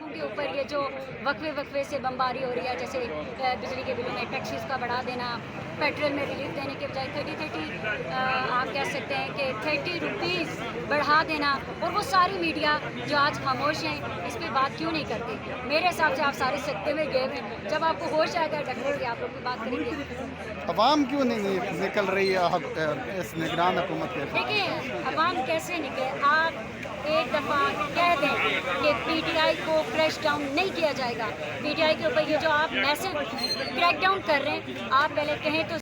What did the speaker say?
के ऊपर ये जो वक्फे से बमबारी हो रही है, जैसे बिजली के बिलों में टैक्सेस का बढ़ा देना, पेट्रोल में रिलीफ देने के बजाय 30 आप कह सकते हैं कि 30 रुपीज़ बढ़ा देना, और वो सारी मीडिया जो आज खामोश हैं इस पर बात क्यों नहीं करती? मेरे हिसाब से आप सारे सकते में गए हैं, जब आपको होश आएगा डकरोगे आप लोग की बात करेंगे। अवाम क्यों नहीं निकल रही है इस निगरान हुकूमत के? देखिए अवाम कैसे निकले, आप एक दफ़ा कह दें कि पीटीआई को क्रैश डाउन नहीं किया जाएगा, पीटीआई के ऊपर ये जो आप मैसेज क्रैक डाउन कर रहे हैं, आप पहले कहें तो